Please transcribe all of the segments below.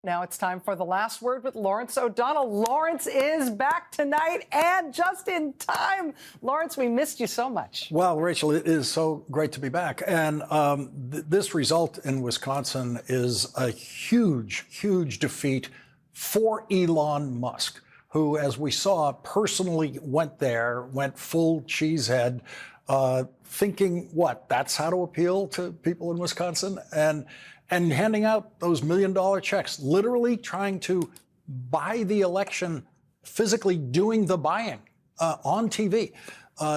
Now it's time for the last word with Lawrence O'Donnell. Lawrence is back tonight and just in time. Lawrence, we missed you so much. Well, Rachel, it is so great to be back. And this result in Wisconsin is a huge, huge defeat for Elon Musk, who, as we saw, personally went full cheesehead, thinking, that's how to appeal to people in Wisconsin? And handing out those $1 million checks, literally trying to buy the election, physically doing the buying on TV.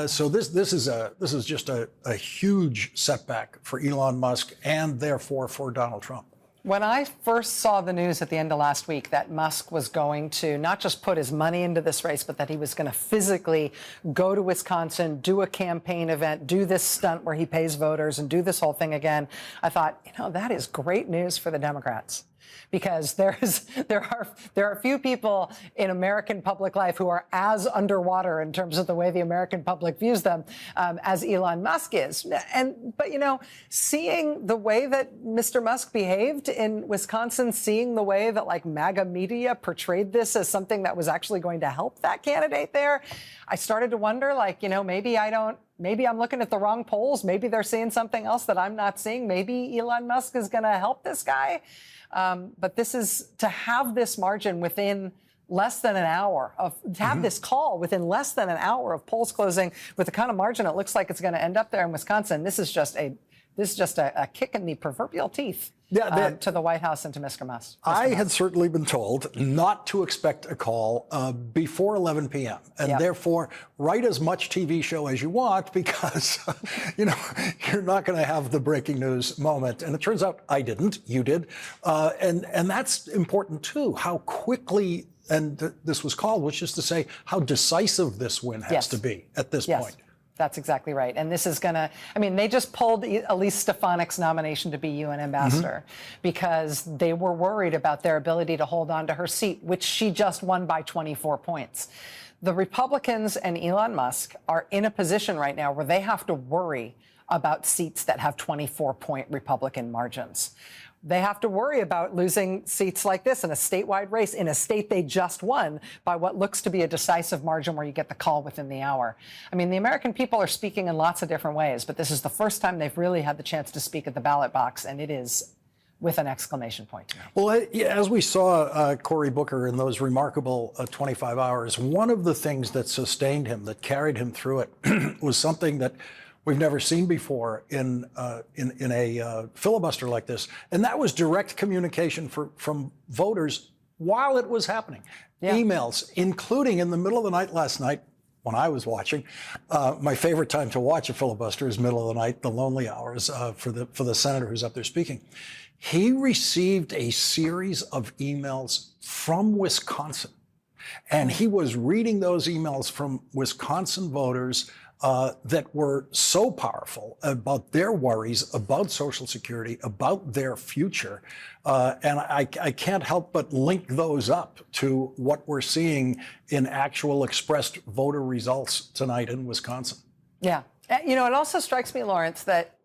So this is just a huge setback for Elon Musk and therefore for Donald Trump. When I first saw the news at the end of last week that Musk was going to not just put his money into this race, but that he was going to physically go to Wisconsin, do a campaign event, do this stunt where he pays voters and do this whole thing again, I thought, that is great news for the Democrats. Because there are few people in American public life who are as underwater in terms of the way the American public views them as Elon Musk is. But seeing the way that Mr. Musk behaved in Wisconsin, seeing the way that MAGA media portrayed this as something that was actually going to help that candidate there, I started to wonder, maybe I'm looking at the wrong polls. Maybe they're seeing something else that I'm not seeing. Maybe Elon Musk is going to help this guy. But this is to have this margin within less than an hour to have this call within less than an hour of polls closing with the kind of margin it looks like it's going to end up there in Wisconsin. This is just a kick in the proverbial teeth. To the White House and to Mr. Musk. I had certainly been told not to expect a call before 11 p.m. And therefore write as much TV show as you want because, you're not going to have the breaking news moment. And it turns out I didn't. You did. And that's important, too, how quickly this was called, which is to say how decisive this win has to be at this point. That's exactly right. And this is going to, they just pulled Elise Stefanik's nomination to be UN ambassador because they were worried about their ability to hold on to her seat, which she just won by 24 points. The Republicans and Elon Musk are in a position right now where they have to worry about seats that have 24-point Republican margins. They have to worry about losing seats like this in a statewide race in a state they just won by what looks to be a decisive margin where you get the call within the hour. The American people are speaking in lots of different ways, but this is the first time they've really had the chance to speak at the ballot box, and it is with an exclamation point. Well, as we saw Cory Booker in those remarkable 25 hours, one of the things that sustained him, that carried him through it, was something that we've never seen before in a filibuster like this, and that was direct communication from voters while it was happening. Emails, including in the middle of the night last night when I was watching. My favorite time to watch a filibuster is middle of the night, the lonely hours for the senator who's up there speaking. He received a series of emails from Wisconsin, and he was reading those emails from Wisconsin voters that were so powerful about their worries about Social Security, about their future. And I can't help but link those up to what we're seeing in actual expressed voter results tonight in Wisconsin. Yeah. It also strikes me, Lawrence, that,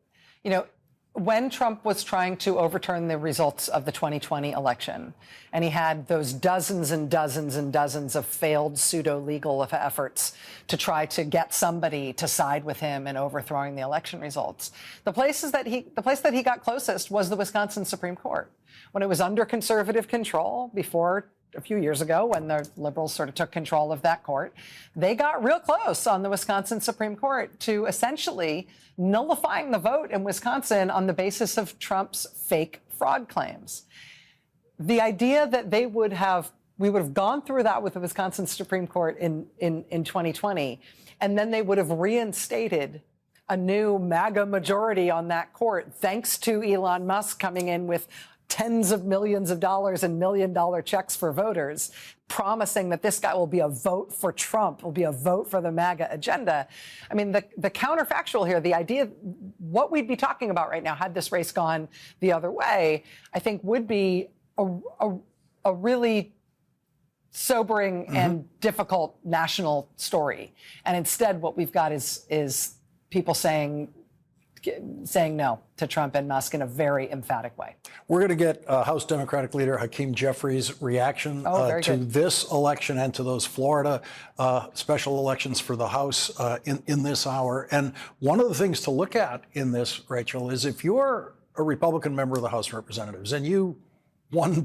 when Trump was trying to overturn the results of the 2020 election, and he had those dozens and dozens and dozens of failed pseudo-legal efforts to try to get somebody to side with him in overthrowing the election results, the place that he got closest was the Wisconsin Supreme Court. When it was under conservative control before a few years ago, when the liberals sort of took control of that court, they got real close on the Wisconsin Supreme Court to essentially nullifying the vote in Wisconsin on the basis of Trump's fake fraud claims. The idea that we would have gone through that with the Wisconsin Supreme Court in 2020, and then they would have reinstated a new MAGA majority on that court, thanks to Elon Musk coming in with tens of millions of dollars and $1 million checks for voters, promising that this guy will be a vote for Trump, will be a vote for the MAGA agenda. The counterfactual here, the idea, what we'd be talking about right now, had this race gone the other way, I think would be a really sobering and difficult national story. And instead, what we've got is people saying, saying no to Trump and Musk in a very emphatic way. We're going to get House Democratic Leader Hakeem Jeffries' reaction to this election and to those Florida special elections for the House in this hour. And one of the things to look at in this, Rachel, is if you're a Republican member of the House of Representatives and you won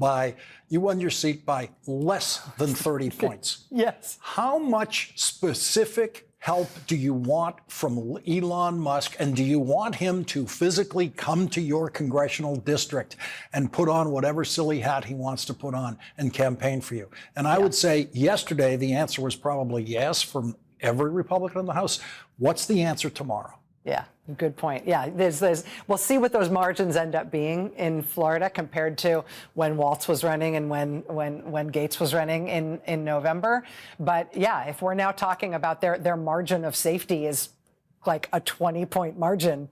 your seat by less than 30 points. Yes. How much specific help do you want from Elon Musk, and do you want him to physically come to your congressional district and put on whatever silly hat he wants to put on and campaign for you? And I would say yesterday the answer was probably yes from every Republican in the House. What's the answer tomorrow? Yeah, good point. Yeah, we'll see what those margins end up being in Florida compared to when Waltz was running and when Gates was running in November. But yeah, if we're now talking about their margin of safety is like a 20-point margin,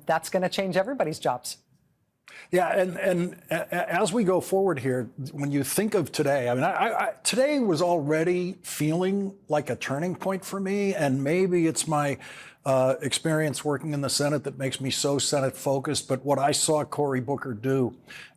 that's going to change everybody's jobs. Yeah, and as we go forward here, when you think of today, I mean, today was already feeling like a turning point for me, and maybe it's my experience working in the Senate that makes me so Senate focused. But what I saw Cory Booker do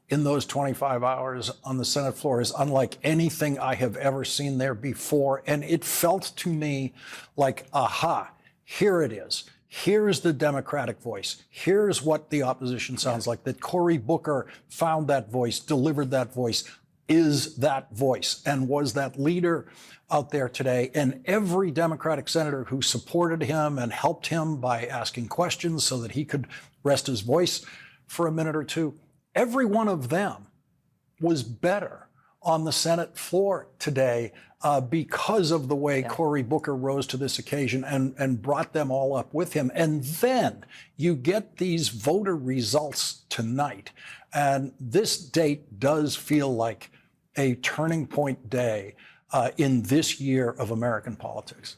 in those 25 hours on the Senate floor is unlike anything I have ever seen there before. And it felt to me like, aha, here it is. Here's the Democratic voice. Here's what the opposition sounds like, that Cory Booker found that voice, delivered that voice, is that voice, and was that leader out there today. And every Democratic senator who supported him and helped him by asking questions so that he could rest his voice for a minute or two, every one of them was better on the Senate floor today because of the way Cory Booker rose to this occasion and brought them all up with him. And then you get these voter results tonight. And this date does feel like a turning point day in this year of American politics.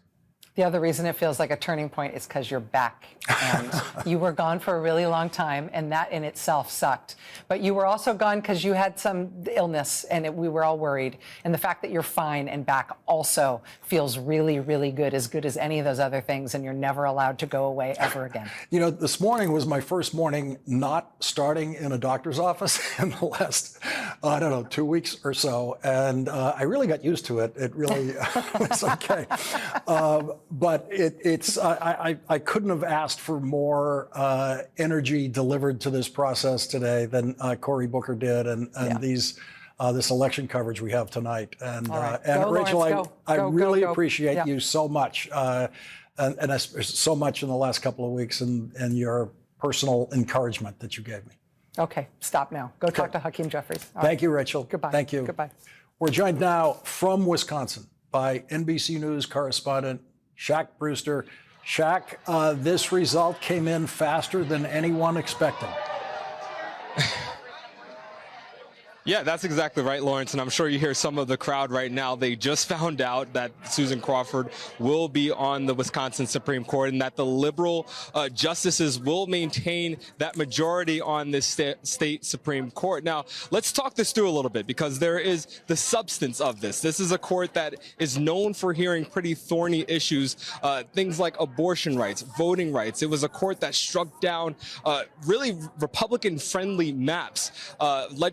The other reason it feels like a turning point is because you're back, and you were gone for a really long time, and that in itself sucked. But you were also gone because you had some illness, and we were all worried. And the fact that you're fine and back also feels really, really good as any of those other things, and you're never allowed to go away ever again. You know, this morning was my first morning not starting in a doctor's office in the last, 2 weeks or so, and I really got used to it. It really was okay. But I couldn't have asked for more energy delivered to this process today than Cory Booker did, and this election coverage we have tonight. And, and Rachel, Lawrence, I really appreciate you so much, and so much in the last couple of weeks, and your personal encouragement that you gave me. Okay, stop now. Go talk to Hakeem Jeffries. Thank you, Rachel. Goodbye. Thank you. Goodbye. We're joined now from Wisconsin by NBC News correspondent Shaq Brewster. Shaq, this result came in faster than anyone expected. Yeah, that's exactly right, Lawrence, and I'm sure you hear some of the crowd right now. They just found out that Susan Crawford will be on the Wisconsin Supreme Court and that the liberal justices will maintain that majority on this state Supreme Court. Now, let's talk this through a little bit, because there is the substance of this. This is a court that is known for hearing pretty thorny issues, things like abortion rights, voting rights. It was a court that struck down really Republican-friendly maps,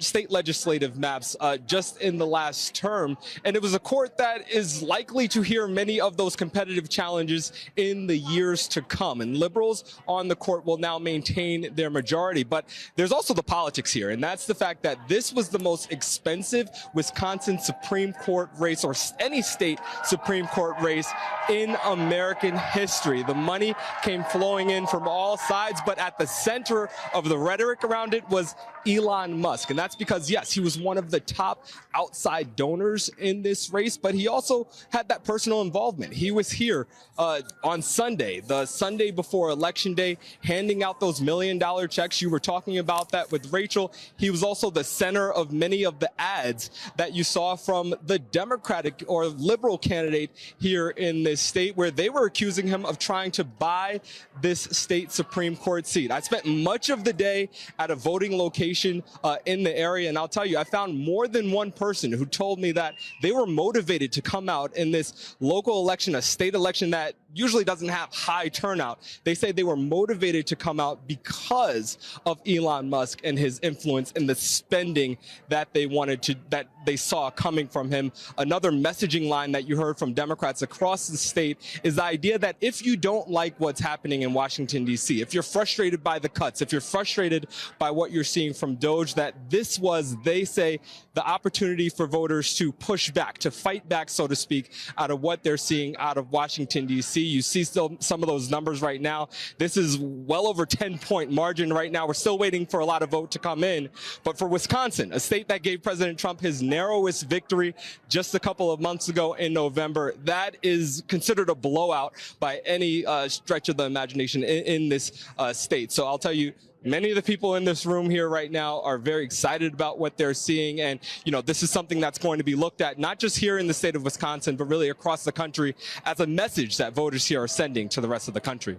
state legislative maps just in the last term. And it was a court that is likely to hear many of those competitive challenges in the years to come. And liberals on the court will now maintain their majority. But there's also the politics here, and that's the fact that this was the most expensive Wisconsin Supreme Court race, or any state Supreme Court race, in American history. The money came flowing in from all sides, but at the center of the rhetoric around it was Elon Musk. And that's because, yes, he was one of the top outside donors in this race, but he also had that personal involvement. He was here on Sunday, the Sunday before Election Day, handing out those $1 million checks. You were talking about that with Rachel. He was also the center of many of the ads that you saw from the Democratic or liberal candidate here in this state, where they were accusing him of trying to buy this state Supreme Court seat. I spent much of the day at a voting location in the area, and I'll tell you, I found more than one person who told me that they were motivated to come out in this local election, a state election that usually doesn't have high turnout. They say they were motivated to come out because of Elon Musk and his influence and the spending that that they saw coming from him. Another messaging line that you heard from Democrats across the state is the idea that if you don't like what's happening in Washington, D.C., if you're frustrated by the cuts, if you're frustrated by what you're seeing from Doge, that this was, they say, the opportunity for voters to push back, to fight back, so to speak, out of what they're seeing out of Washington, D.C. You see still some of those numbers right now. This is well over 10-point margin right now. We're still waiting for a lot of vote to come in. But for Wisconsin, a state that gave President Trump his narrowest victory just a couple of months ago in November, that is considered a blowout by any stretch of the imagination in this state. So I'll tell you, many of the people in this room here right now are very excited about what they're seeing. And, you know, this is something that's going to be looked at, not just here in the state of Wisconsin, but really across the country as a message that voters here are sending to the rest of the country.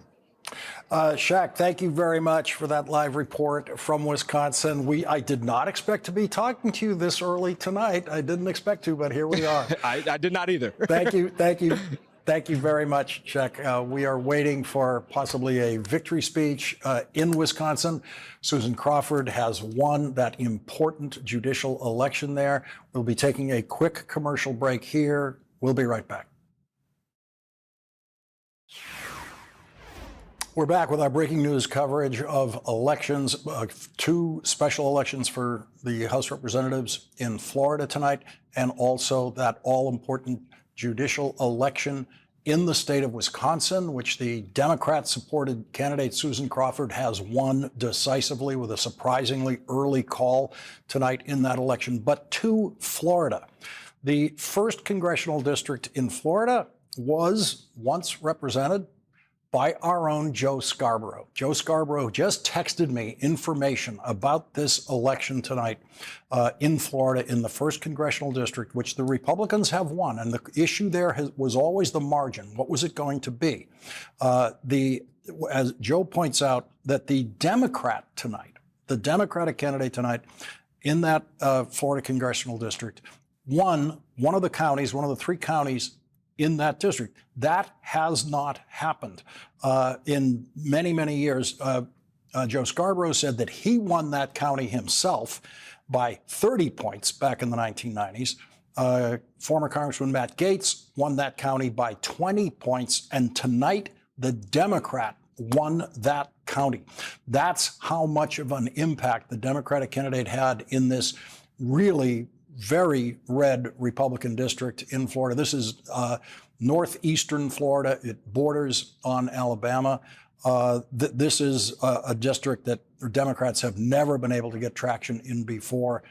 Shaq, thank you very much for that live report from Wisconsin. I did not expect to be talking to you this early tonight. I didn't expect to, but here we are. I did not either. Thank you. Thank you. Thank you very much, Shaq. We are waiting for possibly a victory speech in Wisconsin. Susan Crawford has won that important judicial election there. We'll be taking a quick commercial break here. We'll be right back. We're back with our breaking news coverage of elections, two special elections for the House Representatives in Florida tonight, and also that all-important judicial election in the state of Wisconsin, which the Democrat-supported candidate Susan Crawford has won decisively with a surprisingly early call tonight in that election. But to Florida, the 1st congressional district in Florida was once represented by our own Joe Scarborough. Joe Scarborough just texted me information about this election tonight in Florida in the 1st congressional district, which the Republicans have won. And the issue there was always the margin. What was it going to be? As Joe points out, that the Democrat tonight, the Democratic candidate tonight in that Florida congressional district, won one of the counties, one of the 3 counties in that district. That has not happened in many, many years. Joe Scarborough said that he won that county himself by 30 points back in the 1990s. Former Congressman Matt Gaetz won that county by 20 points. And tonight, the Democrat won that county. That's how much of an impact the Democratic candidate had in this really very red Republican district in Florida. This is northeastern Florida. It borders on Alabama. This is a district that Democrats have never been able to get traction in before.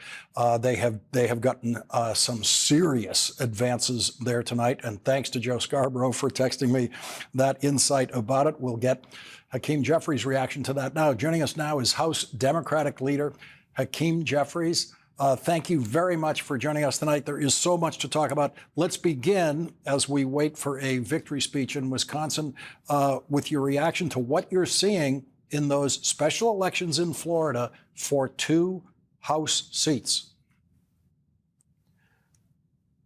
They have gotten some serious advances there tonight. And thanks to Joe Scarborough for texting me that insight about it. We'll get Hakeem Jeffries' reaction to that now. Joining us now is House Democratic leader Hakeem Jeffries. Thank you very much for joining us tonight. There is so much to talk about. Let's begin, as we wait for a victory speech in Wisconsin, with your reaction to what you're seeing in those special elections in Florida for 2 House seats.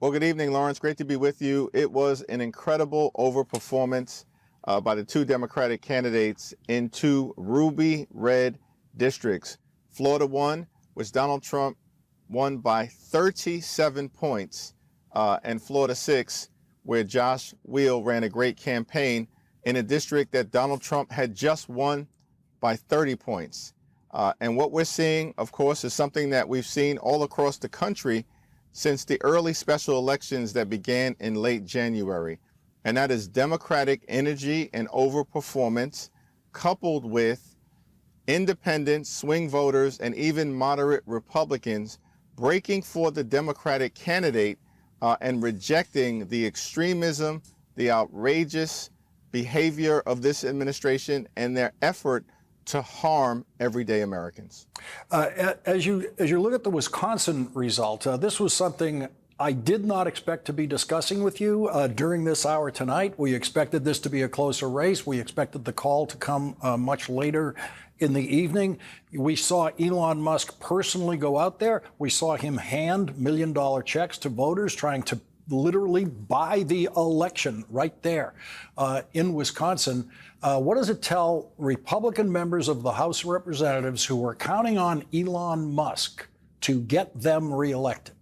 Well, good evening, Lawrence. Great to be with you. It was an incredible overperformance by the 2 Democratic candidates in 2 ruby red districts. Florida 1, which Donald Trump won by 37 points, and Florida 6, where Josh Weil ran a great campaign in a district that Donald Trump had just won by 30 points. And what we're seeing, of course, is something that we've seen all across the country since the early special elections that began in late January. And that is Democratic energy and overperformance coupled with independent swing voters and even moderate Republicans breaking for the Democratic candidate and rejecting the extremism, the outrageous behavior of this administration and their effort to harm everyday Americans. As you look at the Wisconsin result, this was something I did not expect to be discussing with you during this hour tonight. We expected this to be a closer race. We expected the call to come much later in the evening. We saw Elon Musk personally go out there. We saw him hand $1 million checks to voters trying to literally buy the election right there in Wisconsin. What does it tell Republican members of the House of Representatives who are counting on Elon Musk to get them reelected?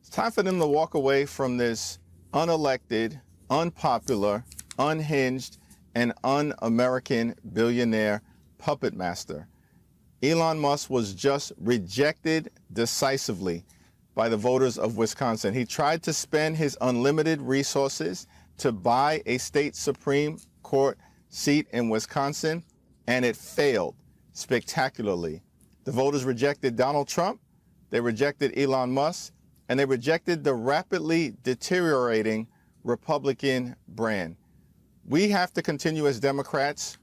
It's time for them to walk away from this unelected, unpopular, unhinged, and un-American billionaire puppet master. Elon Musk was just rejected decisively by the voters of Wisconsin. He tried to spend his unlimited resources to buy a state Supreme Court seat in Wisconsin, and it failed spectacularly. The voters rejected Donald Trump, they rejected Elon Musk, and they rejected the rapidly deteriorating Republican brand. We have to continue as Democrats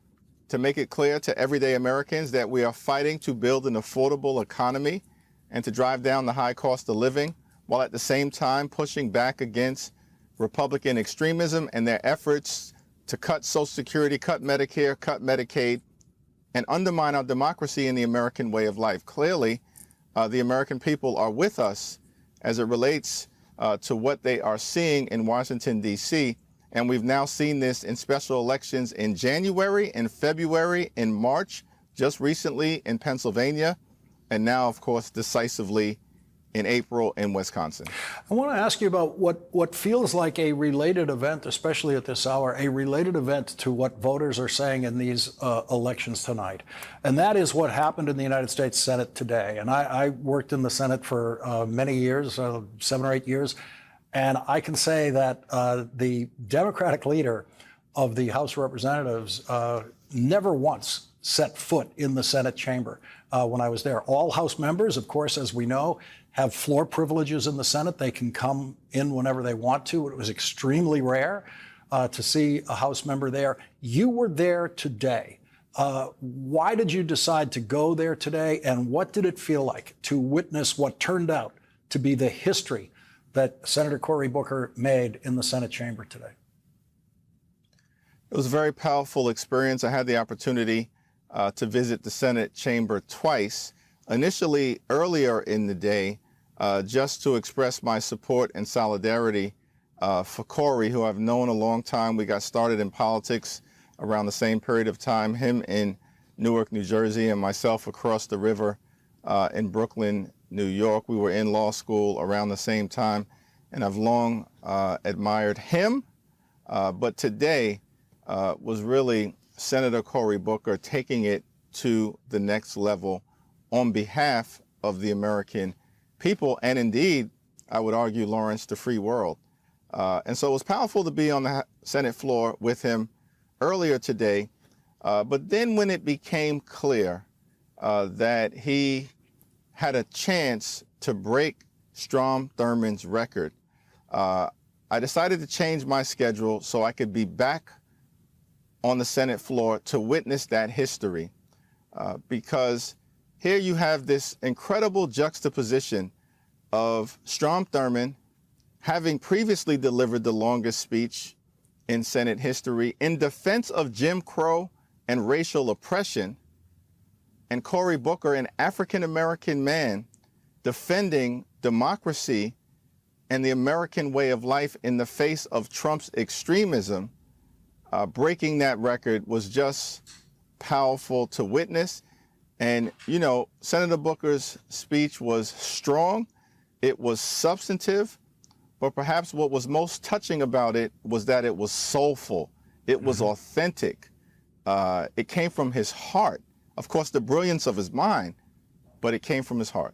to make it clear to everyday Americans that we are fighting to build an affordable economy and to drive down the high cost of living, while at the same time pushing back against Republican extremism and their efforts to cut Social Security, cut Medicare, cut Medicaid, and undermine our democracy and the American way of life. Clearly, the American people are with us as it relates to what they are seeing in Washington, D.C., and we've now seen this in special elections in January, in February, in March, just recently in Pennsylvania, and now, of course, decisively in April in Wisconsin. I want to ask you about what feels like a related event, especially at this hour, a related event to what voters are saying in these elections tonight. And that is what happened in the United States Senate today. And I worked in the Senate for many years, 7 or 8 years. And I can say that the Democratic leader of the House of Representatives never once set foot in the Senate chamber when I was there. All House members, of course, as we know, have floor privileges in the Senate. They can come in whenever they want to. It was extremely rare to see a House member there. You were there today. Why did you decide to go there today? And what did it feel like to witness what turned out to be the history that Senator Cory Booker made in the Senate chamber today? It was a very powerful experience. I had the opportunity to visit the Senate chamber twice. Initially, earlier in the day, just to express my support and solidarity for Cory, who I've known a long time. We got started in politics around the same period of time, him in Newark, New Jersey, and myself across the river in Brooklyn, New York. We were in law school around the same time, and I've long admired him. But today was really Senator Cory Booker taking it to the next level on behalf of the American people, and indeed, I would argue, Lawrence, the free world. And so it was powerful to be on the Senate floor with him earlier today. But then when it became clear that he had a chance to break Strom Thurmond's record, I decided to change my schedule so I could be back on the Senate floor to witness that history. Because here you have this incredible juxtaposition of Strom Thurmond having previously delivered the longest speech in Senate history in defense of Jim Crow and racial oppression, and Cory Booker, an African-American man, defending democracy and the American way of life in the face of Trump's extremism. Breaking that record was just powerful to witness. And, you know, Senator Booker's speech was strong, it was substantive, but perhaps what was most touching about it was that it was soulful, it was authentic, it came from his heart. Of course, the brilliance of his mind, but it came from his heart.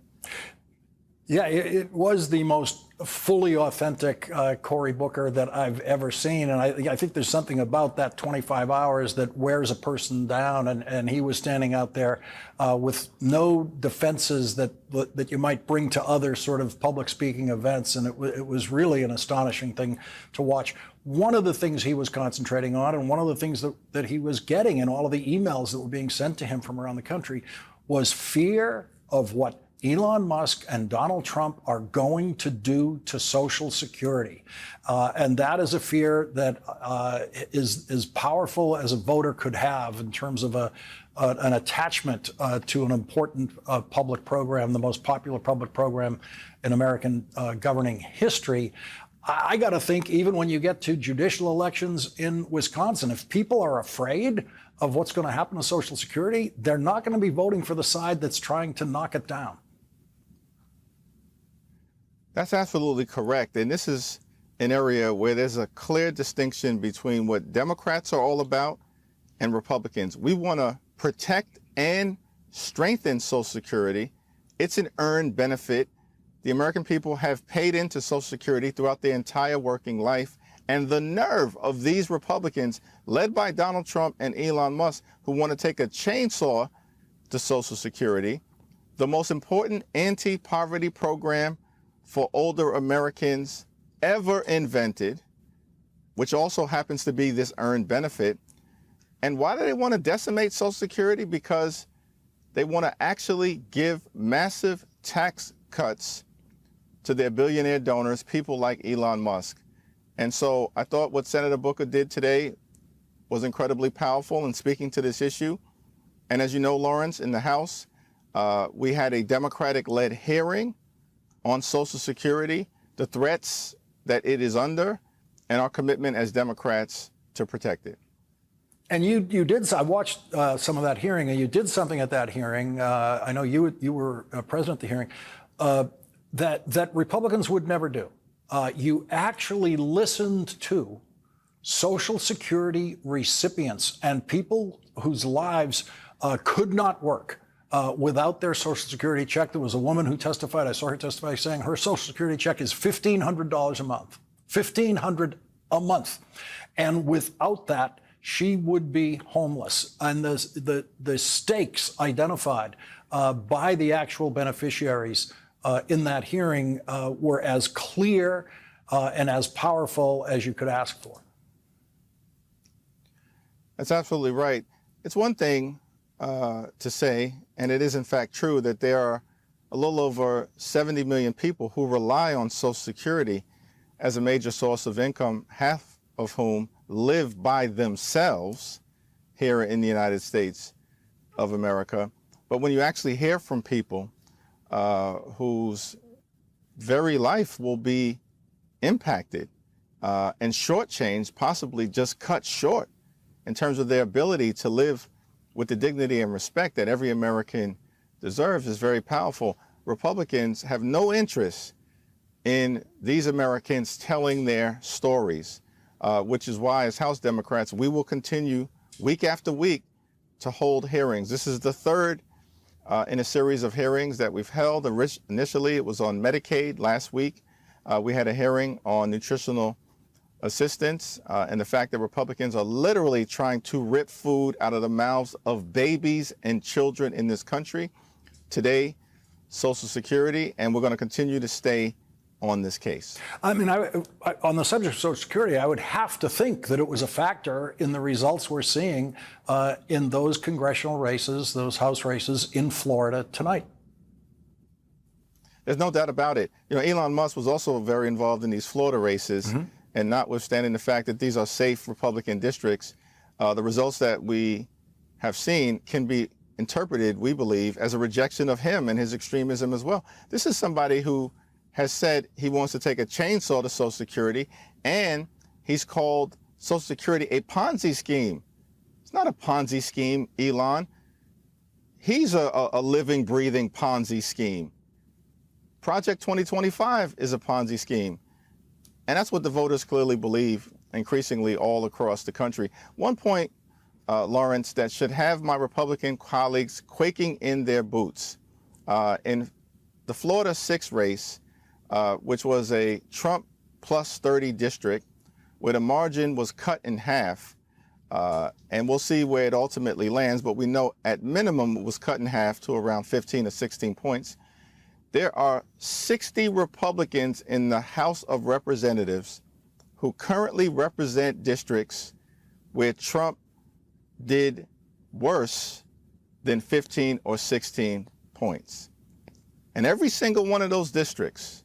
Yeah, it was the most fully authentic Cory Booker that I've ever seen. And I think there's something about that 25 hours that wears a person down. And he was standing out there with no defenses that you might bring to other sort of public speaking events. And it was really an astonishing thing to watch. One of the things he was concentrating on, and one of the things that he was getting in all of the emails that were being sent to him from around the country, was fear of what Elon Musk and Donald Trump are going to do to Social Security. And that is a fear that is as powerful as a voter could have in terms of an attachment to an important public program, the most popular public program in American governing history. I got to think, even when you get to judicial elections in Wisconsin, if people are afraid of what's going to happen to Social Security, they're not going to be voting for the side that's trying to knock it down. That's absolutely correct. And this is an area where there's a clear distinction between what Democrats are all about and Republicans. We want to protect and strengthen Social Security. It's an earned benefit. The American people have paid into Social Security throughout their entire working life. And the nerve of these Republicans, led by Donald Trump and Elon Musk, who want to take a chainsaw to Social Security, the most important anti-poverty program for older Americans ever invented, which also happens to be this earned benefit. And why do they want to decimate Social Security? Because they want to actually give massive tax cuts to their billionaire donors, people like Elon Musk. And so I thought what Senator Booker did today was incredibly powerful in speaking to this issue. And as you know, Lawrence, in the House, we had a Democratic-led hearing on Social Security, the threats that it is under, and our commitment as Democrats to protect it. And you did. I watched some of that hearing, and you did something at that hearing. I know you were present at the hearing that Republicans would never do. You actually listened to Social Security recipients and people whose lives could not work without their Social Security check. There was a woman who testified. I saw her testify saying her Social Security check is $1,500 a month. $1,500 a month, and without that, she would be homeless. And the stakes identified by the actual beneficiaries in that hearing were as clear and as powerful as you could ask for. That's absolutely right. It's one thing to say, and it is in fact true, that there are a little over 70 million people who rely on Social Security as a major source of income, half of whom live by themselves here in the United States of America. But when you actually hear from people whose very life will be impacted and shortchanged, possibly just cut short in terms of their ability to live with the dignity and respect that every American deserves, is very powerful. Republicans have no interest in these Americans telling their stories, which is why, as House Democrats, we will continue week after week to hold hearings. This is the third in a series of hearings that we've held. Initially, it was on Medicaid last week. We had a hearing on nutritional assistance and the fact that Republicans are literally trying to rip food out of the mouths of babies and children in this country. Today, Social Security, and we're going to continue to stay on this case. I mean, on the subject of Social Security, I would have to think that it was a factor in the results we're seeing in those congressional races, those House races in Florida tonight. There's no doubt about it. You know, Elon Musk was also very involved in these Florida races, and notwithstanding the fact that these are safe Republican districts, the results that we have seen can be interpreted, we believe, as a rejection of him and his extremism as well. This is somebody who has said he wants to take a chainsaw to Social Security, and he's called Social Security a Ponzi scheme. It's not a Ponzi scheme, Elon. He's a living, breathing Ponzi scheme. Project 2025 is a Ponzi scheme. And that's what the voters clearly believe increasingly all across the country. One point, Lawrence, that should have my Republican colleagues quaking in their boots. In the Florida 6 race, which was a Trump plus 30 district, where the margin was cut in half, and we'll see where it ultimately lands, but we know at minimum it was cut in half to around 15 or 16 points. There are 60 Republicans in the House of Representatives who currently represent districts where Trump did worse than 15 or 16 points. And every single one of those districts,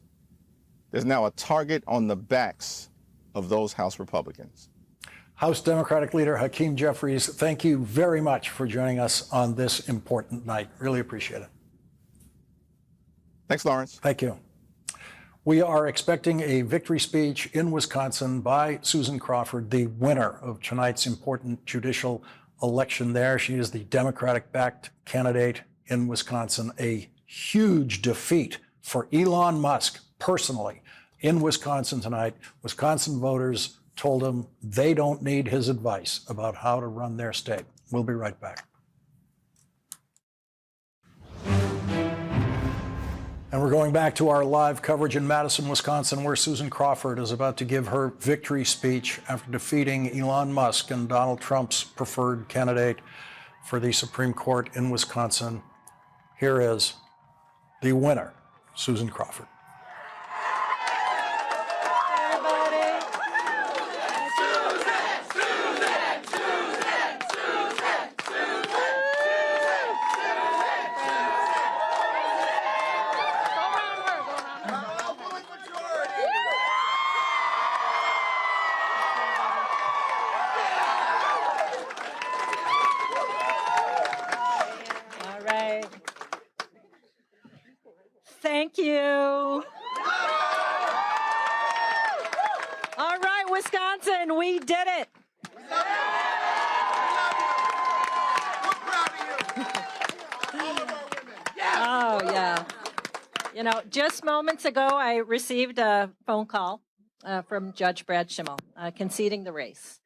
there's now a target on the backs of those House Republicans. House Democratic Leader Hakeem Jeffries, thank you very much for joining us on this important night. Really appreciate it. Thanks, Lawrence. Thank you. We are expecting a victory speech in Wisconsin by Susan Crawford, the winner of tonight's important judicial election there. She is the Democratic-backed candidate in Wisconsin. A huge defeat for Elon Musk personally in Wisconsin tonight. Wisconsin voters told him they don't need his advice about how to run their state. We'll be right back. And we're going back to our live coverage in Madison, Wisconsin, where Susan Crawford is about to give her victory speech after defeating Elon Musk and Donald Trump's preferred candidate for the Supreme Court in Wisconsin. Here is the winner, Susan Crawford. Thank you. All right, Wisconsin, we did it. Oh, yeah. You know, just moments ago, I received a phone call from Judge Brad Schimmel conceding the race.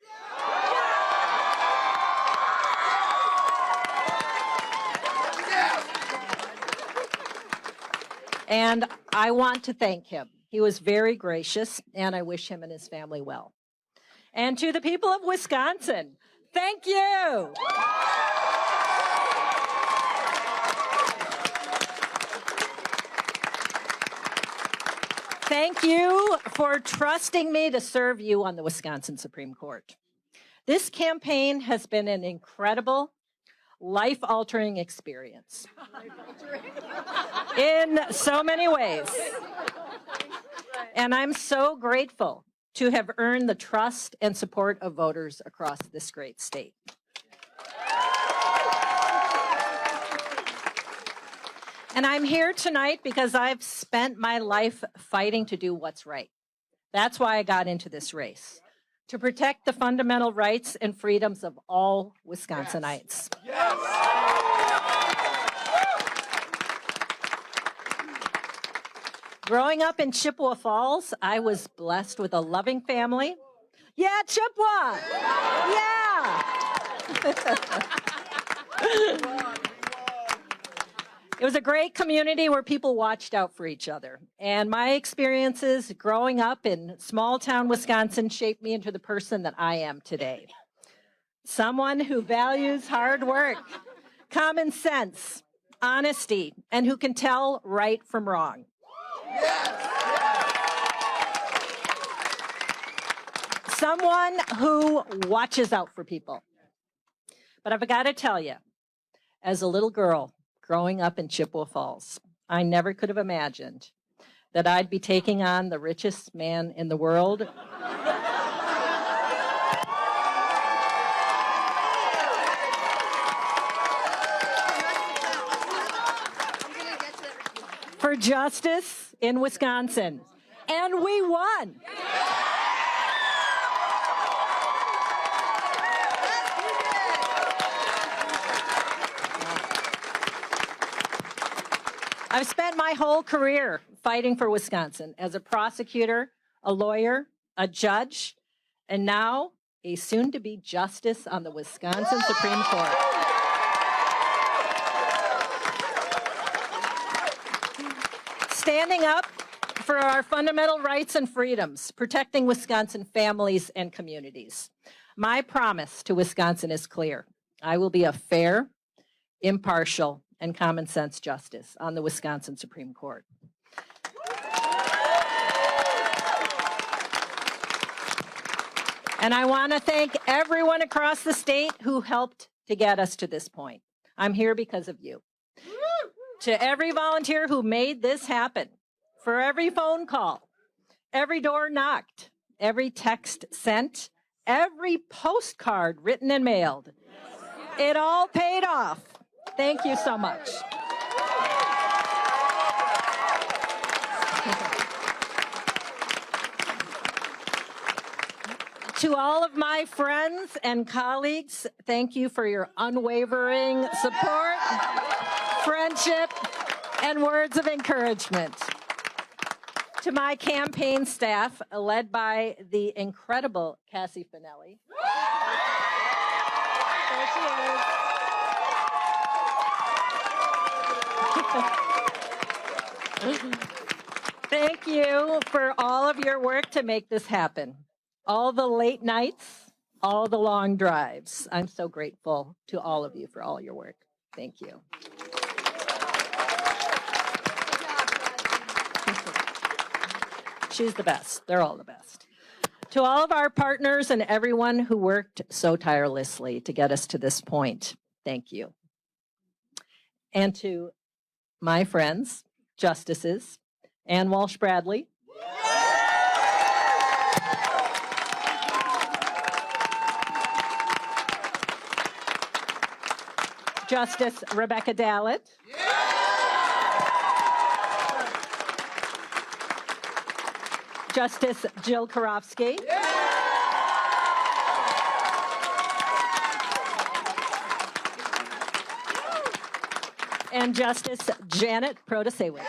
And I want to thank him. He was very gracious, and I wish him and his family well. And to the people of Wisconsin, thank you. Thank you for trusting me to serve you on the Wisconsin Supreme Court. This campaign has been an incredible, life-altering experience in so many ways. And I'm so grateful to have earned the trust and support of voters across this great state. And I'm here tonight because I've spent my life fighting to do what's right. That's why I got into this race, to protect the fundamental rights and freedoms of all Wisconsinites. Yes. Growing up in Chippewa Falls, I was blessed with a loving family. Yeah, Chippewa! Yeah! It was a great community where people watched out for each other. And my experiences growing up in small town Wisconsin shaped me into the person that I am today. Someone who values hard work, common sense, honesty, and who can tell right from wrong. Someone who watches out for people. But I've got to tell you, as a little girl growing up in Chippewa Falls, I never could have imagined that I'd be taking on the richest man in the world. For justice in Wisconsin. And we won. I've spent my whole career fighting for Wisconsin as a prosecutor, a lawyer, a judge, and now a soon-to-be justice on the Wisconsin Supreme Court. Standing up for our fundamental rights and freedoms, protecting Wisconsin families and communities. My promise to Wisconsin is clear. I will be a fair, impartial, and common sense justice on the Wisconsin Supreme Court. And I want to thank everyone across the state who helped to get us to this point. I'm here because of you. To every volunteer who made this happen, for every phone call, every door knocked, every text sent, every postcard written and mailed. It all paid off. Thank you so much. To all of my friends and colleagues, thank you for your unwavering support, friendship, and words of encouragement. To my campaign staff, led by the incredible Cassie Finelli. There she is. Thank you for all of your work to make this happen. All the late nights, all the long drives. I'm so grateful to all of you for all your work. Thank you. She's the best. They're all the best. To all of our partners and everyone who worked so tirelessly to get us to this point, thank you. And to my friends, justices, Ann Walsh Bradley, Justice Rebecca Dallett, Justice Jill Karofsky, and Justice Janet Protasewicz.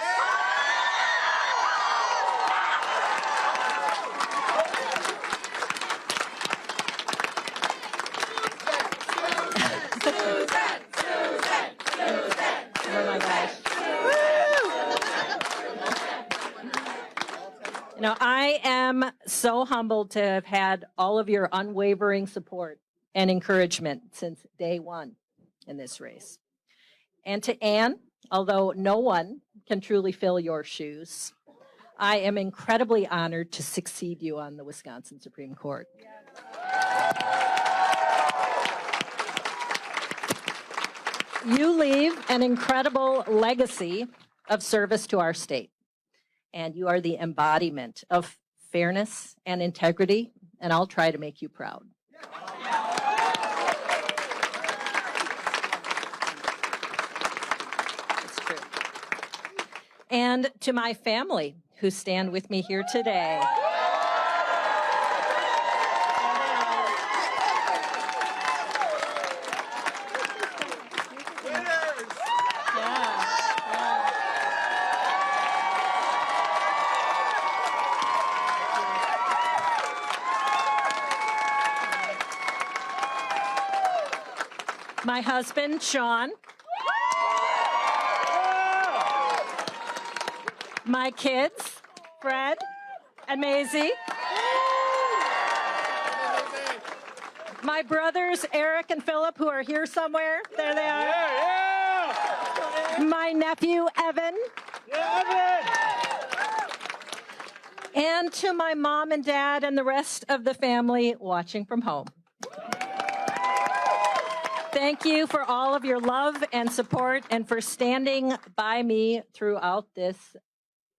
You know, I am so humbled to have had all of your unwavering support and encouragement since day one in this race. And to Ann, although no one can truly fill your shoes, I am incredibly honored to succeed you on the Wisconsin Supreme Court. You leave an incredible legacy of service to our state. And you are the embodiment of fairness and integrity, and I'll try to make you proud. It's true. And to my family who stand with me here today. My husband, Sean. My kids, Fred and Maisie. My brothers, Eric and Philip, who are here somewhere. There they are. My nephew, Evan. And to my mom and dad and the rest of the family watching from home. Thank you for all of your love and support and for standing by me throughout this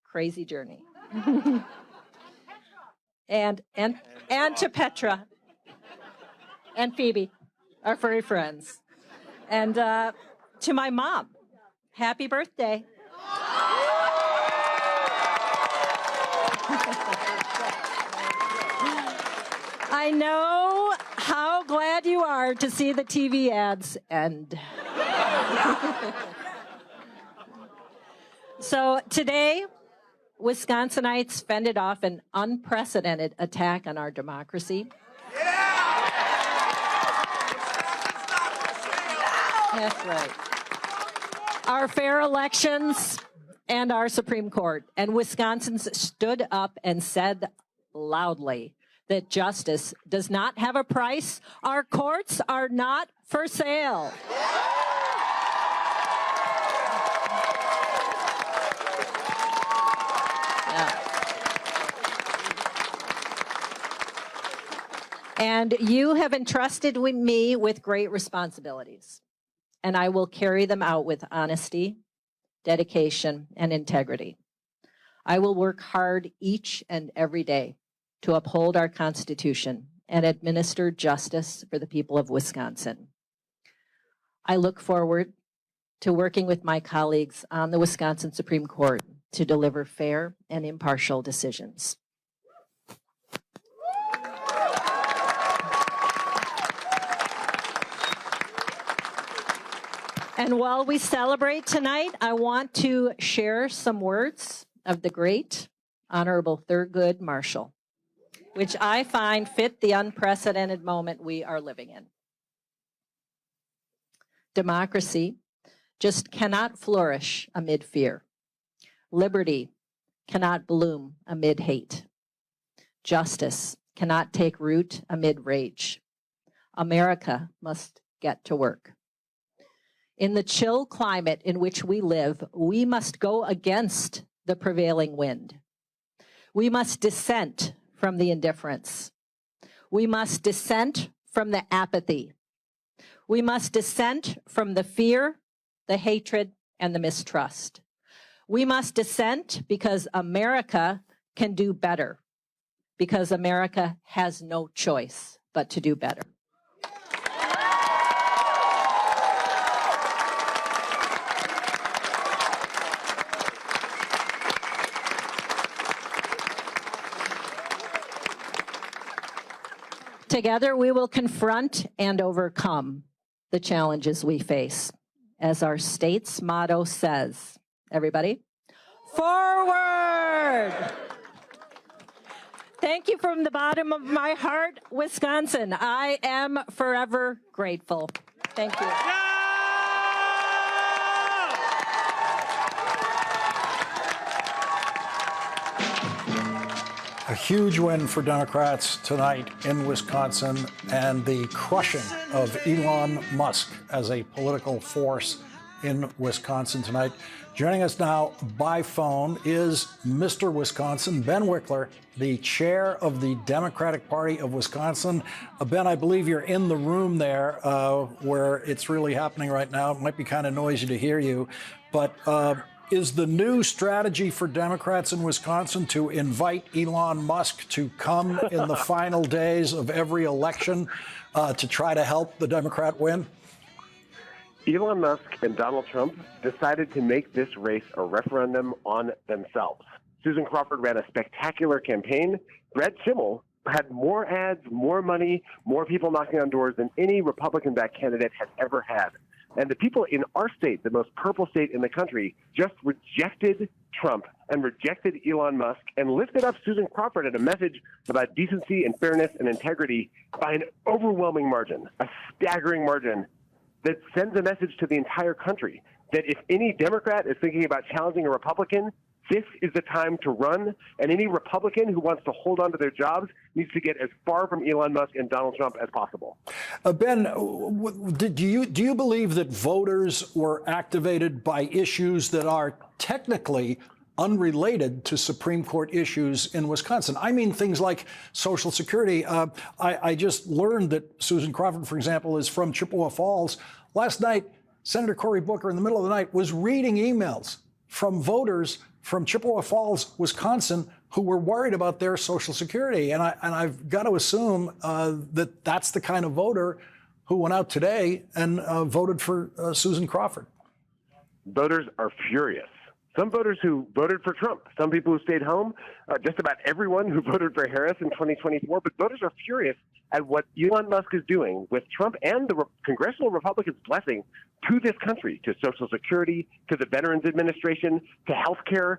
crazy journey. and to Petra and Phoebe, our furry friends. And to my mom, happy birthday. I know how glad you are to see the TV ads end. So today, Wisconsinites fended off an unprecedented attack on our democracy. That's right. Our fair elections and our Supreme Court. And Wisconsins stood up and said loudly that justice does not have a price. Our courts are not for sale. Yeah. And you have entrusted me with great responsibilities, and I will carry them out with honesty, dedication, and integrity. I will work hard each and every day to uphold our Constitution and administer justice for the people of Wisconsin. I look forward to working with my colleagues on the Wisconsin Supreme Court to deliver fair and impartial decisions. And while we celebrate tonight, I want to share some words of the great Honorable Thurgood Marshall, which I find fit the unprecedented moment we are living in. Democracy just cannot flourish amid fear. Liberty cannot bloom amid hate. Justice cannot take root amid rage. America must get to work. In the chill climate in which we live, we must go against the prevailing wind. We must dissent from the indifference. We must dissent from the apathy. We must dissent from the fear, the hatred, and the mistrust. We must dissent because America can do better, because America has no choice but to do better. Together, we will confront and overcome the challenges we face. As our state's motto says, everybody, forward! Thank you from the bottom of my heart, Wisconsin. I am forever grateful. Thank you. A huge win for Democrats tonight in Wisconsin and the crushing of Elon Musk as a political force in Wisconsin tonight. Joining us now by phone is Mr. Wisconsin, Ben Wickler, the chair of the Democratic Party of Wisconsin. Ben, I believe you're in the room there where it's really happening right now. It might be kind of noisy to hear you, but is the new strategy for Democrats in Wisconsin to invite Elon Musk to come in the final days of every election to try to help the Democrat win? Elon Musk and Donald Trump decided to make this race a referendum on themselves. Susan Crawford ran a spectacular campaign. Brett Schimmel had more ads, more money, more people knocking on doors than any Republican-backed candidate has ever had. And the people in our state, the most purple state in the country, just rejected Trump and rejected Elon Musk and lifted up Susan Crawford at a message about decency and fairness and integrity by an overwhelming margin, a staggering margin that sends a message to the entire country that if any Democrat is thinking about challenging a Republican, this is the time to run, and any Republican who wants to hold on to their jobs needs to get as far from Elon Musk and Donald Trump as possible. Ben, do you believe that voters were activated by issues that are technically unrelated to Supreme Court issues in Wisconsin? I mean, things like Social Security. I just learned that Susan Crawford, for example, is from Chippewa Falls. Last night, Senator Cory Booker, in the middle of the night, was reading emails from voters from Chippewa Falls, Wisconsin, who were worried about their Social Security. And I've got to assume that that's the kind of voter who went out today and voted for Susan Crawford. Voters are furious. Some voters who voted for Trump, some people who stayed home, just about everyone who voted for Harris in 2024. But voters are furious at what Elon Musk is doing with Trump and the congressional Republicans' blessing to this country, to Social Security, to the Veterans Administration, to healthcare,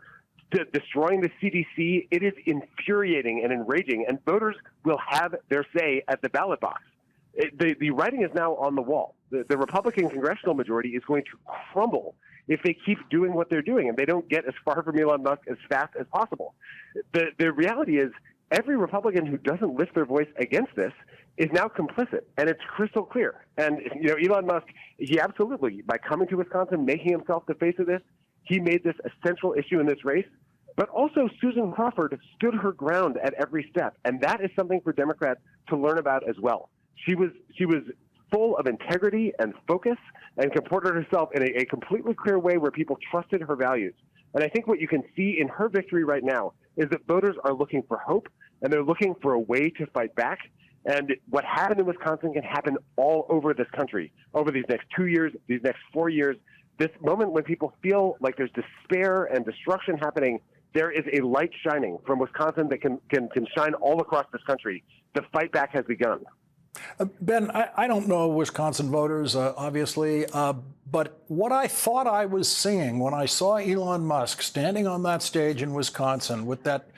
to destroying the CDC. It is infuriating and enraging, and voters will have their say at the ballot box. The writing is now on the wall. The Republican congressional majority is going to crumble if they keep doing what they're doing and they don't get as far from Elon Musk as fast as possible. The reality is every Republican who doesn't lift their voice against this is now complicit, and it's crystal clear. And, you know, Elon Musk, he absolutely, by coming to Wisconsin, making himself the face of this, he made this a central issue in this race. But also Susan Crawford stood her ground at every step, and that is something for Democrats to learn about as well. She was full of integrity and focus and comported herself in a completely clear way where people trusted her values. And I think what you can see in her victory right now is that voters are looking for hope, and they're looking for a way to fight back. And what happened in Wisconsin can happen all over this country over these next 2 years, these next 4 years. This moment when people feel like there's despair and destruction happening, there is a light shining from Wisconsin that can shine all across this country. The fight back has begun. Ben, I don't know Wisconsin voters, obviously, but what I thought I was seeing when I saw Elon Musk standing on that stage in Wisconsin with that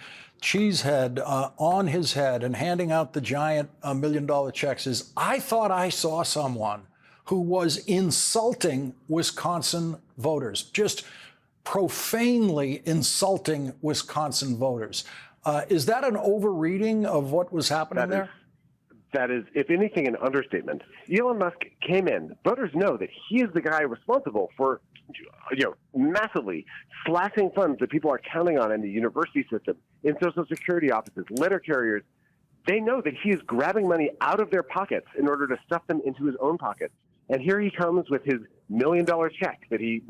cheese head on his head and handing out the giant $1 million checks is I thought I saw someone who was insulting Wisconsin voters, just profanely insulting Wisconsin voters. Is that an overreading of what was happening there? That is, if anything, an understatement. Elon Musk came in. Voters know that he is the guy responsible for, massively slashing funds that people are counting on in the university system, in Social Security offices, letter carriers. They know that he is grabbing money out of their pockets in order to stuff them into his own pockets. And here he comes with his $1 million check that he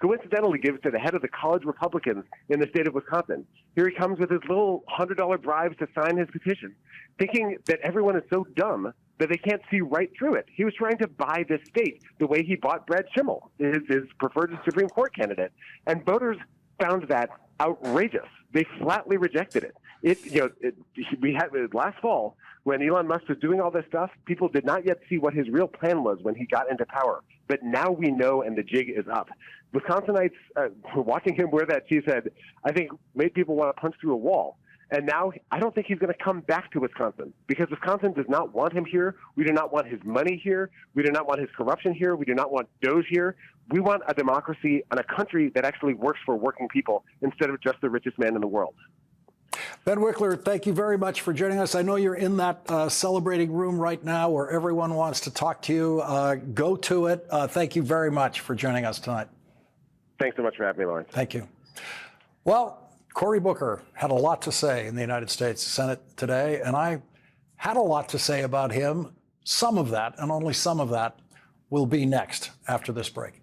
coincidentally gives to the head of the college Republicans in the state of Wisconsin. Here he comes with his little $100 bribes to sign his petition, thinking that everyone is so dumb that they can't see right through it. He was trying to buy this state the way he bought Brad Schimmel, his preferred Supreme Court candidate. And voters found that outrageous. They flatly rejected it. We had last fall when Elon Musk was doing all this stuff, people did not yet see what his real plan was when he got into power. But now we know, and the jig is up. Wisconsinites, watching him wear that cheese head, I think made people want to punch through a wall. And now I don't think he's going to come back to Wisconsin because Wisconsin does not want him here. We do not want his money here. We do not want his corruption here. We do not want Doge here. We want a democracy and a country that actually works for working people instead of just the richest man in the world. Ben Wickler, thank you very much for joining us. I know you're in that celebrating room right now where everyone wants to talk to you. Go to it. Thank you very much for joining us tonight. Thanks so much for having me, Lawrence. Thank you. Well, Cory Booker had a lot to say in the United States Senate today, and I had a lot to say about him. Some of that, and only some of that, will be next after this break.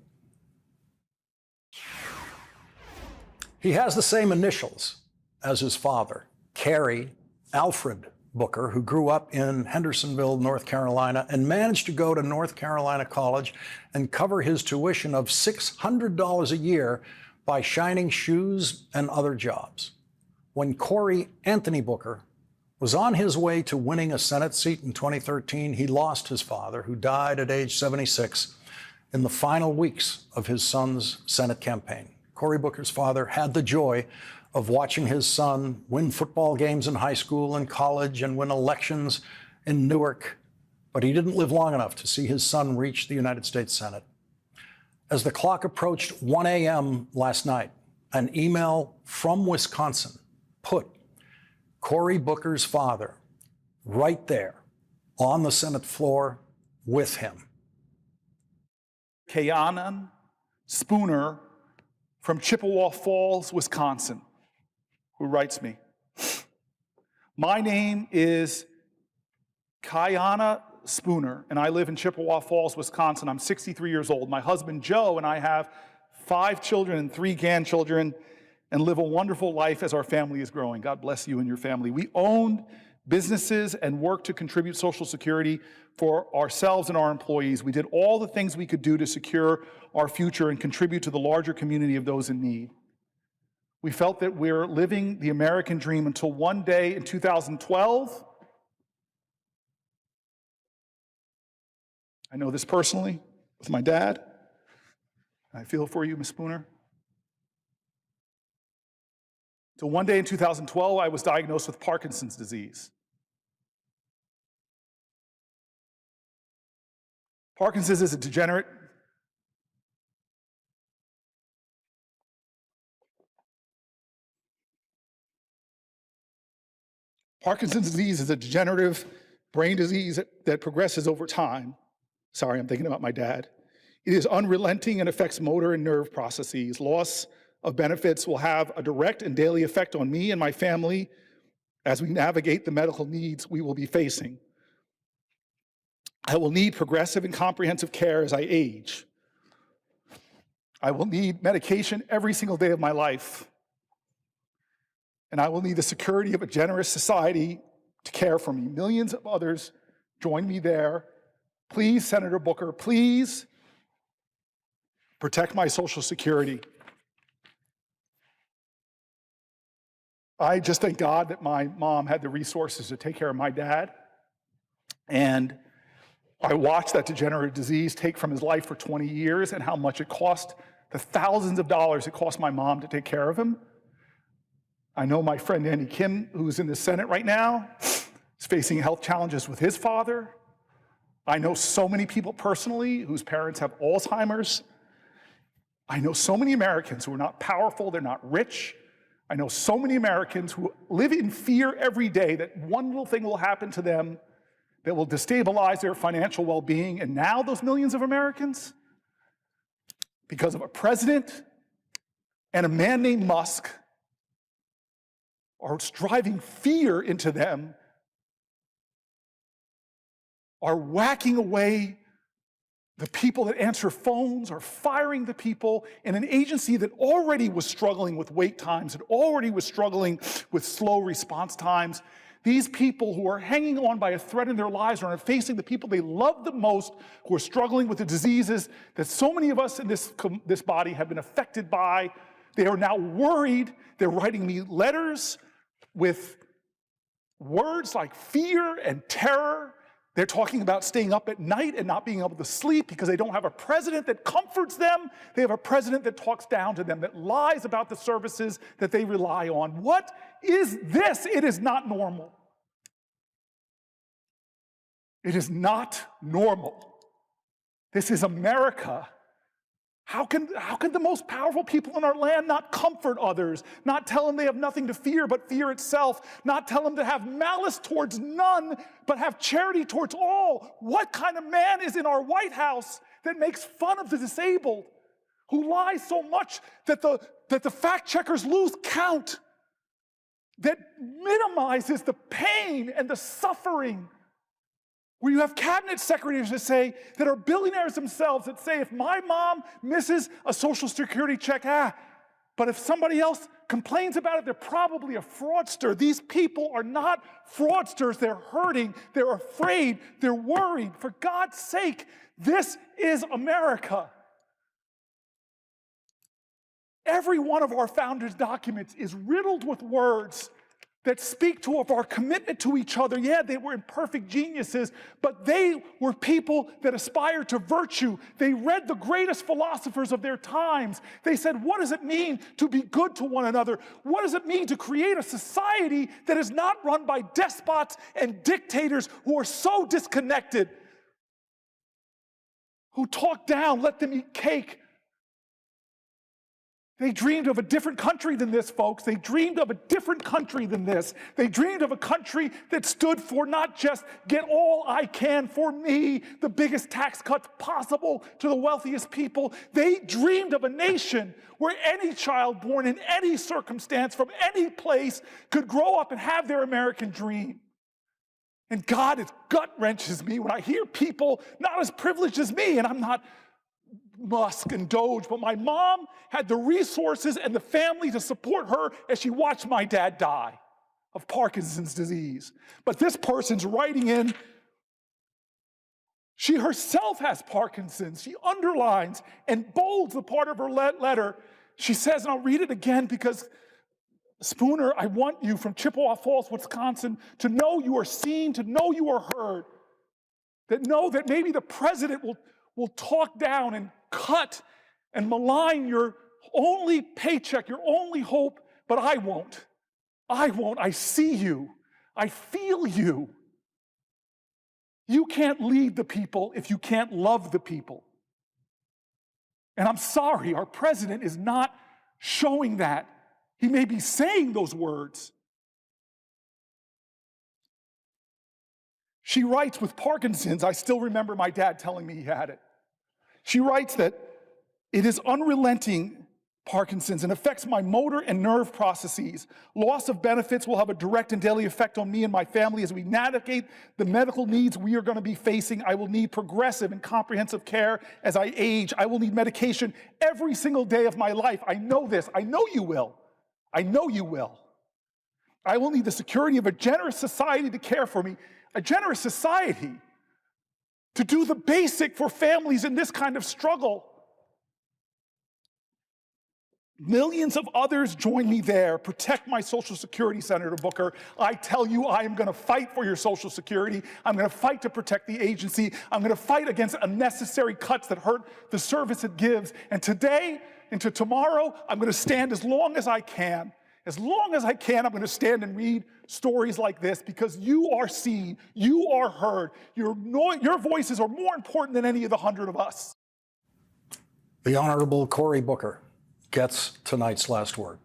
He has the same initials as his father, Kerry Alfred Booker, who grew up in Hendersonville, North Carolina, and managed to go to North Carolina College and cover his tuition of $600 a year by shining shoes and other jobs. When Cory Anthony Booker was on his way to winning a Senate seat in 2013, he lost his father, who died at age 76 in the final weeks of his son's Senate campaign. Cory Booker's father had the joy of watching his son win football games in high school and college and win elections in Newark, but he didn't live long enough to see his son reach the United States Senate. As the clock approached 1 a.m. last night, an email from Wisconsin put Cory Booker's father right there on the Senate floor with him. Kayanan Spooner from Chippewa Falls, Wisconsin, who writes me, "My name is Kayana Spooner, and I live in Chippewa Falls, Wisconsin. I'm 63 years old. My husband, Joe, and I have 5 children and 3 grandchildren and live a wonderful life as our family is growing. God bless you and your family. We own businesses and work to contribute Social Security for ourselves and our employees. We did all the things we could do to secure our future and contribute to the larger community of those in need. We felt that we're living the American dream until one day in 2012, I know this personally with my dad. I feel for you, Ms. Spooner. So one day in 2012, I was diagnosed with Parkinson's disease. Parkinson's is a degenerate Parkinson's disease is a degenerative brain disease that progresses over time. Sorry, I'm thinking about my dad. It is unrelenting and affects motor and nerve processes. Loss of benefits will have a direct and daily effect on me and my family as we navigate the medical needs we will be facing. I will need progressive and comprehensive care as I age. I will need medication every single day of my life. And I will need the security of a generous society to care for me. Millions of others join me there. Please, Senator Booker, please protect my Social Security. I just thank God that my mom had the resources to take care of my dad. And I watched that degenerative disease take from his life for 20 years and how much it cost, the thousands of dollars it cost my mom to take care of him. I know my friend Andy Kim, who's in the Senate right now, is facing health challenges with his father. I know so many people personally whose parents have Alzheimer's. I know so many Americans who are not powerful, they're not rich. I know so many Americans who live in fear every day that one little thing will happen to them that will destabilize their financial well-being. And now those millions of Americans, because of a president and a man named Musk, are driving fear into them, are whacking away the people that answer phones, are firing the people in an agency that already was struggling with wait times, that already was struggling with slow response times. These people who are hanging on by a thread in their lives are facing the people they love the most, who are struggling with the diseases that so many of us in this body have been affected by. They are now worried. They're writing me letters with words like fear and terror. They're talking about staying up at night and not being able to sleep because they don't have a president that comforts them. They have a president that talks down to them, that lies about the services that they rely on. What is this? It is not normal. It is not normal. This is America. How can the most powerful people in our land not comfort others, not tell them they have nothing to fear but fear itself, not tell them to have malice towards none but have charity towards all? What kind of man is in our White House that makes fun of the disabled, who lies so much that the fact checkers lose count, that minimizes the pain and the suffering? Where you have cabinet secretaries that are billionaires themselves that say, if my mom misses a Social Security check, but if somebody else complains about it, they're probably a fraudster. These people are not fraudsters. They're hurting. They're afraid. They're worried. For God's sake, this is America. Every one of our founders' documents is riddled with words that speak of our commitment to each other. Yeah, they were imperfect geniuses, but they were people that aspired to virtue. They read the greatest philosophers of their times. They said, what does it mean to be good to one another? What does it mean to create a society that is not run by despots and dictators who are so disconnected, who talk down, let them eat cake? They dreamed of a different country than this, folks. They dreamed of a different country than this. They dreamed of a country that stood for not just get all I can for me, the biggest tax cuts possible to the wealthiest people. They dreamed of a nation where any child born in any circumstance from any place could grow up and have their American dream. And God, it gut wrenches me when I hear people not as privileged as me, and I'm not Musk and Doge, but my mom had the resources and the family to support her as she watched my dad die of Parkinson's disease. But this person's writing in, she herself has Parkinson's. She underlines and bolds the part of her letter. She says, and I'll read it again because, Spooner, I want you from Chippewa Falls, Wisconsin, to know you are seen, to know you are heard, that know that maybe the president will talk down and cut and malign your only paycheck, your only hope, but I won't. I won't. I see you. I feel you. You can't lead the people if you can't love the people. And I'm sorry, our president is not showing that. He may be saying those words. She writes, with Parkinson's, I still remember my dad telling me he had it. She writes that it is unrelenting Parkinson's, and affects my motor and nerve processes. Loss of benefits will have a direct and daily effect on me and my family as we navigate the medical needs we are going to be facing. I will need progressive and comprehensive care as I age. I will need medication every single day of my life. I know this. I know you will. I know you will. I will need the security of a generous society to care for me, a generous society to do the basic for families in this kind of struggle. Millions of others join me there. Protect my Social Security, Senator Booker. I tell you, I am going to fight for your Social Security. I'm going to fight to protect the agency. I'm going to fight against unnecessary cuts that hurt the service it gives. And today into tomorrow, I'm going to stand as long as I can. As long as I can, I'm going to stand and read stories like this because you are seen, you are heard. Your voices are more important than any of the 100 of us. The Honorable Cory Booker gets tonight's last word.